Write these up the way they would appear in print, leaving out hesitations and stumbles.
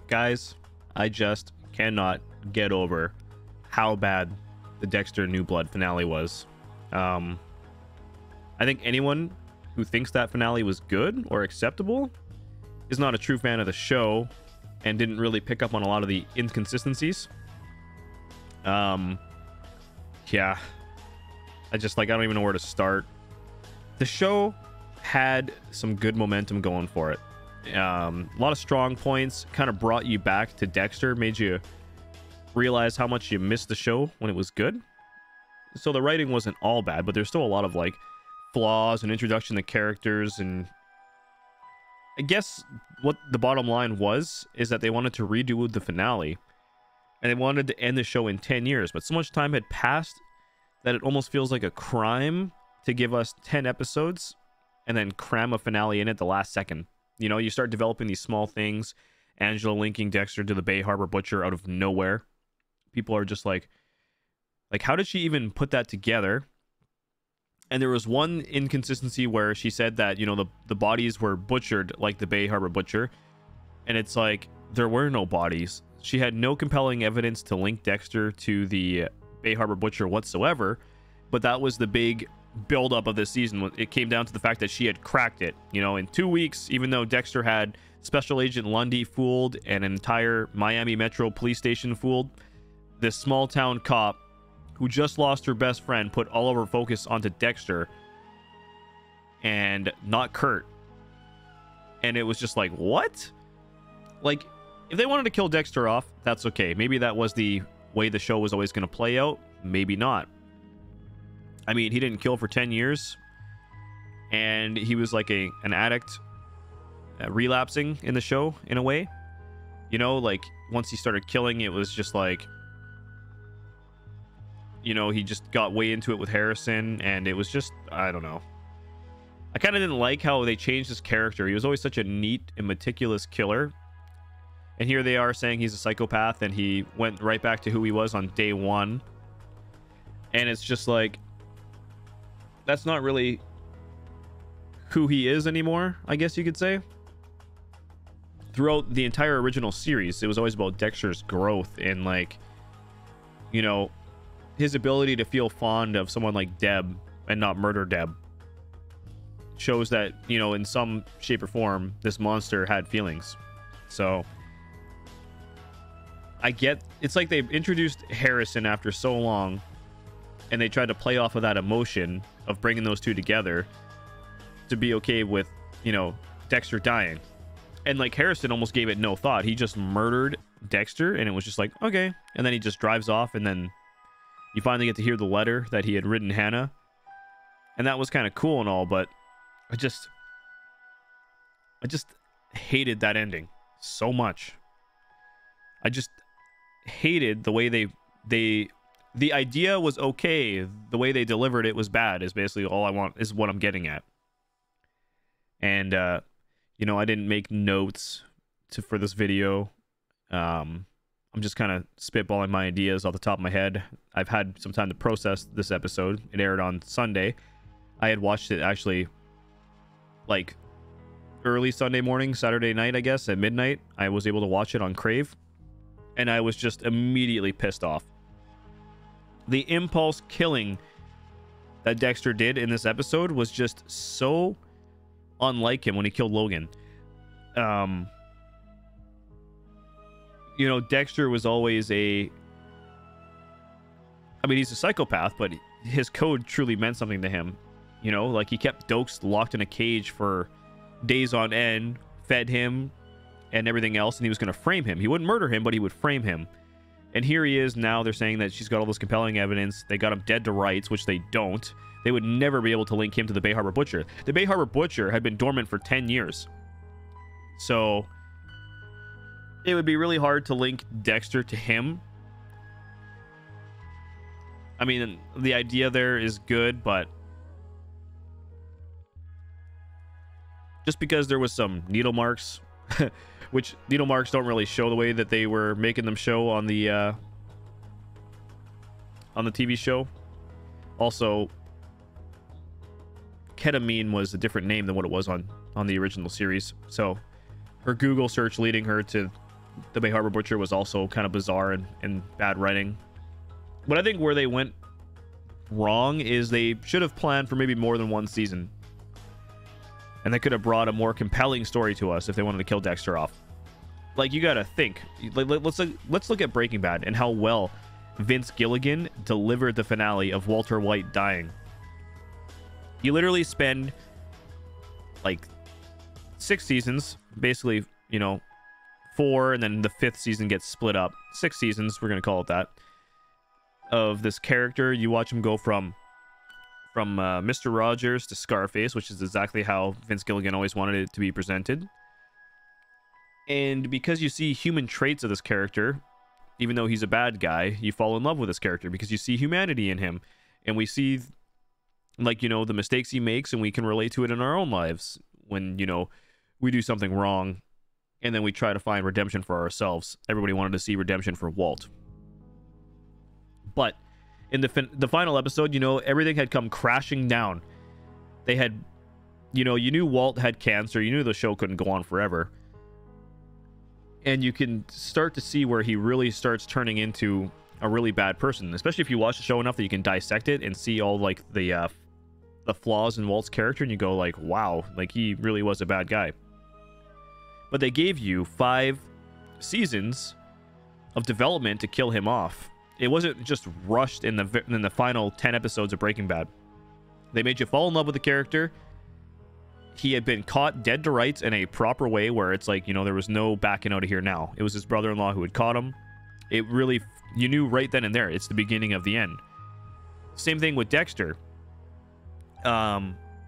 Guys, I just cannot get over how bad the Dexter New Blood finale was. I think anyone who thinks that finale was good or acceptable is not a true fan of the show and didn't really pick up on a lot of the inconsistencies. Yeah, I don't even know where to start. The show had some good momentum going for it. A lot of strong points, kind of brought you back to Dexter, made you realize how much you missed the show when it was good. So the writing wasn't all bad, but there's still a lot of like flaws and introduction to characters. And I guess what the bottom line was is that they wanted to redo the finale and they wanted to end the show in 10 years, but so much time had passed that it almost feels like a crime to give us 10 episodes and then cram a finale in at the last second. You know, you start developing these small things. Angela linking Dexter to the Bay Harbor Butcher out of nowhere. People are just like, how did she even put that together? And there was one inconsistency where she said that, you know, the bodies were butchered like the Bay Harbor Butcher. And it's like, there were no bodies. She had no compelling evidence to link Dexter to the Bay Harbor Butcher whatsoever. But that was the big buildup of this season. It came down to the fact that she had cracked it. You know, in 2 weeks, even though Dexter had Special Agent Lundy fooled and an entire Miami Metro police station fooled, this small town cop who just lost her best friend put all of her focus onto Dexter and not Kurt. And it was just like, what? Like, if they wanted to kill Dexter off, that's okay. Maybe that was the way the show was always going to play out. Maybe not. I mean, he didn't kill for 10 years. And he was like an addict relapsing in the show, in a way. You know, like, once he started killing, it was just like, you know, he just got way into it with Harrison, and it was just, I don't know. I kind of didn't like how they changed his character. He was always such a neat and meticulous killer. And here they are saying he's a psychopath, and he went right back to who he was on day one. And it's just like, that's not really who he is anymore, I guess you could say. Throughout the entire original series, it was always about Dexter's growth and, like, you know, his ability to feel fond of someone like Deb and not murder Deb. Shows that, you know, in some shape or form, this monster had feelings. So I get, it's like they introduced Harrison after so long, and they tried to play off of that emotion of bringing those two together to be okay with, you know, Dexter dying. And like, Harrison almost gave it no thought. He just murdered Dexter, and it was just like, okay. And then he just drives off, and then you finally get to hear the letter that he had written Hannah. And that was kind of cool and all, but I just hated that ending so much. I just hated the way the idea was okay. The way they delivered it was bad, is basically all I want, is what I'm getting at. And, you know, I didn't make notes for this video. I'm just kind of spitballing my ideas off the top of my head. I've had some time to process this episode. It aired on Sunday. I had watched it actually like early Sunday morning, Saturday night, I guess, at midnight. I was able to watch it on Crave, and I was just immediately pissed off. The impulse killing that Dexter did in this episode was just so unlike him when he killed Logan. You know, Dexter was always I mean, he's a psychopath, but his code truly meant something to him. You know, like, he kept Dokes locked in a cage for days on end, fed him and everything else, and he was going to frame him. He wouldn't murder him, but he would frame him. And here he is now. They're saying that she's got all this compelling evidence. They got him dead to rights, which they don't. They would never be able to link him to the Bay Harbor Butcher. The Bay Harbor Butcher had been dormant for 10 years. So it would be really hard to link Dexter to him. I mean, the idea there is good, but just because there was some needle marks, which needle marks don't really show the way that they were making them show on the TV show. Also, ketamine was a different name than what it was on the original series. So her Google search leading her to the Bay Harbor Butcher was also kind of bizarre and bad writing. But I think where they went wrong is they should have planned for maybe more than one season. And they could have brought a more compelling story to us if they wanted to kill Dexter off. Like, you gotta think. Let's look at Breaking Bad and how well Vince Gilligan delivered the finale of Walter White dying. You literally spend like 6 seasons, basically, you know, 4, and then the 5th season gets split up. 6 seasons, we're gonna call it that, of this character. You watch him go from Mr. Rogers to Scarface, which is exactly how Vince Gilligan always wanted it to be presented. And because you see human traits of this character, even though he's a bad guy, you fall in love with this character because you see humanity in him. And we see, like, you know, the mistakes he makes, and we can relate to it in our own lives when, you know, we do something wrong and then we try to find redemption for ourselves. Everybody wanted to see redemption for Walt. But in the final episode, you know, everything had come crashing down. They had, you know, you knew Walt had cancer. You knew the show couldn't go on forever. And you can start to see where he really starts turning into a really bad person, especially if you watch the show enough that you can dissect it and see all like the flaws in Walt's character, and you go like, wow, like he really was a bad guy. But they gave you 5 seasons of development to kill him off. It wasn't just rushed in the final 10 episodes of Breaking Bad. They made you fall in love with the character. He had been caught dead to rights in a proper way where it's like, you know, there was no backing out of here now. It was his brother-in-law who had caught him. It really, you knew right then and there, it's the beginning of the end. Same thing with Dexter.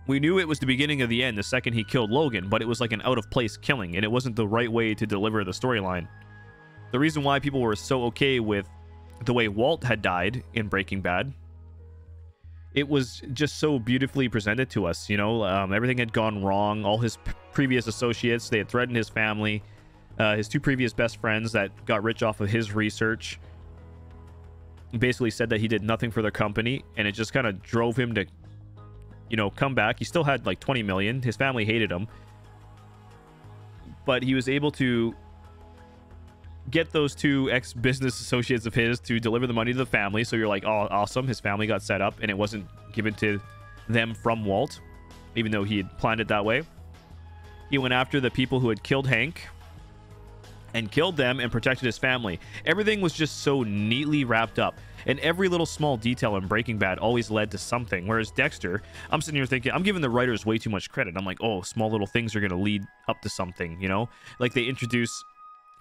We knew it was the beginning of the end the second he killed Logan, but it was like an out-of-place killing, and it wasn't the right way to deliver the storyline. The reason why people were so okay with the way Walt had died in Breaking Bad, it was just so beautifully presented to us, you know. Everything had gone wrong. All his previous associates, they had threatened his family. His 2 previous best friends that got rich off of his research basically said that he did nothing for their company, and it just kind of drove him to, you know, come back. He still had like 20 million. His family hated him, but he was able to get those 2 ex-business associates of his to deliver the money to the family. So you're like, oh, awesome. His family got set up, and it wasn't given to them from Walt, even though he had planned it that way. He went after the people who had killed Hank and killed them and protected his family. Everything was just so neatly wrapped up, and every little small detail in Breaking Bad always led to something. Whereas Dexter, I'm sitting here thinking, I'm giving the writers way too much credit. I'm like, oh, small little things are going to lead up to something, you know? Like, they introduce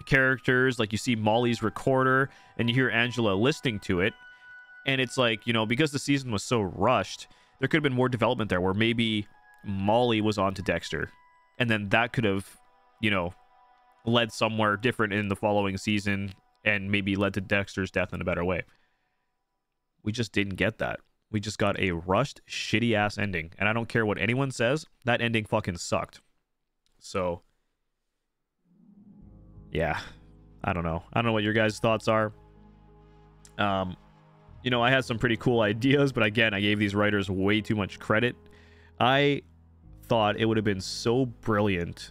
characters, like you see Molly's recorder and you hear Angela listening to it, and it's like, you know, because the season was so rushed, there could have been more development there where maybe Molly was on to Dexter, and then that could have, you know, led somewhere different in the following season and maybe led to Dexter's death in a better way. We just didn't get that. We just got a rushed, shitty ass ending, and I don't care what anyone says, that ending fucking sucked. So yeah, I don't know. I don't know what your guys' thoughts are. You know, I had some pretty cool ideas, but again, I gave these writers way too much credit. I thought it would have been so brilliant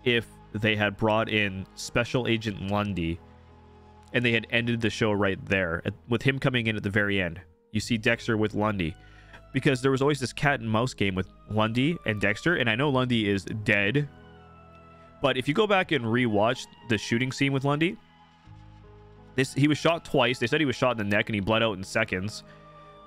if they had brought in Special Agent Lundy and they had ended the show right there with him coming in at the very end. You see Dexter with Lundy, because there was always this cat and mouse game with Lundy and Dexter, and I know Lundy is dead, but if you go back and rewatch the shooting scene with Lundy, he was shot twice. They said he was shot in the neck and he bled out in seconds.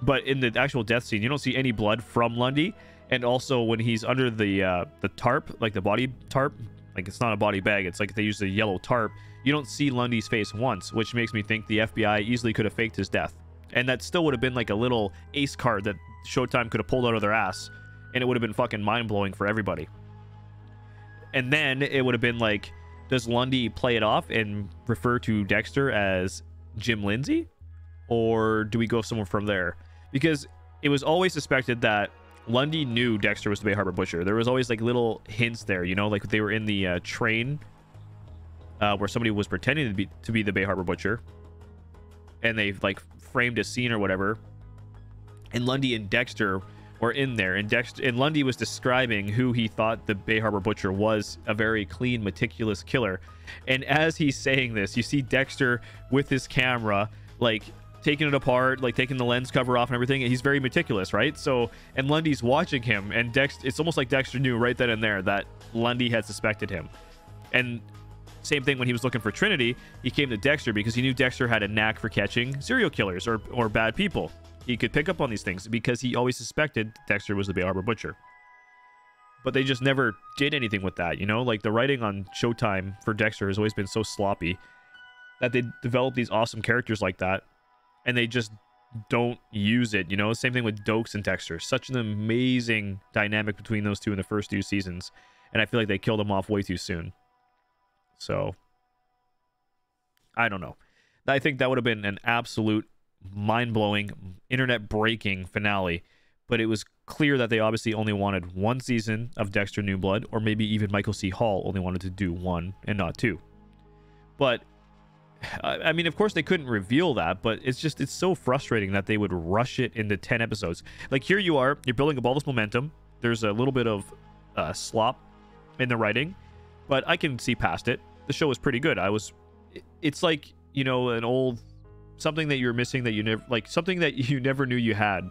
But in the actual death scene, you don't see any blood from Lundy. And also when he's under the tarp, like the body tarp, like it's not a body bag, it's like they use the yellow tarp, you don't see Lundy's face once, which makes me think the FBI easily could have faked his death. And that still would have been like a little ace card that Showtime could have pulled out of their ass. And it would have been fucking mind-blowing for everybody. And then it would have been like, does Lundy play it off and refer to Dexter as Jim Lindsay? Or do we go somewhere from there? Because it was always suspected that Lundy knew Dexter was the Bay Harbor Butcher. There was always like little hints there, you know, like they were in the train where somebody was pretending to be the Bay Harbor Butcher. And they like framed a scene or whatever. And Lundy and Dexter or in there, and Dexter and Lundy was describing who he thought the Bay Harbor Butcher was, a very clean, meticulous killer. And as he's saying this, you see Dexter with his camera, like taking it apart, like taking the lens cover off and everything, and he's very meticulous, right? So, and Lundy's watching him, and it's almost like Dexter knew right then and there that Lundy had suspected him. And same thing when he was looking for Trinity, he came to Dexter because he knew Dexter had a knack for catching serial killers or bad people. He could pick up on these things because he always suspected Dexter was the Bay Harbor Butcher. But they just never did anything with that, you know? Like, the writing on Showtime for Dexter has always been so sloppy that they develop these awesome characters like that, and they just don't use it, you know? Same thing with Dokes and Dexter. Such an amazing dynamic between those two in the first 2 seasons, and I feel like they killed them off way too soon. So, I don't know. I think that would have been an absolute mind-blowing, internet-breaking finale, but it was clear that they obviously only wanted 1 season of Dexter New Blood, or maybe even Michael C. Hall only wanted to do 1 and not 2. But I mean, of course they couldn't reveal that, but it's so frustrating that they would rush it into 10 episodes. Like, here you are, you're building up all this momentum, there's a little bit of slop in the writing, but I can see past it. The show was pretty good. It's like, you know, an old something that you're missing that you never, like something that you never knew you had,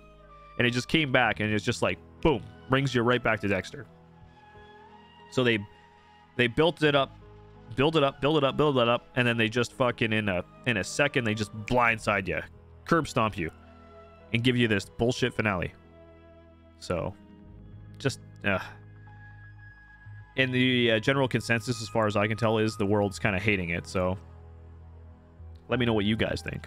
and it just came back, and it's just like boom, brings you right back to Dexter. So they built it up, build it up, and then they just fucking in a second they just blindside you, curb stomp you, and give you this bullshit finale. So just and the general consensus, as far as I can tell, is the world's kind of hating it. So let me know what you guys think.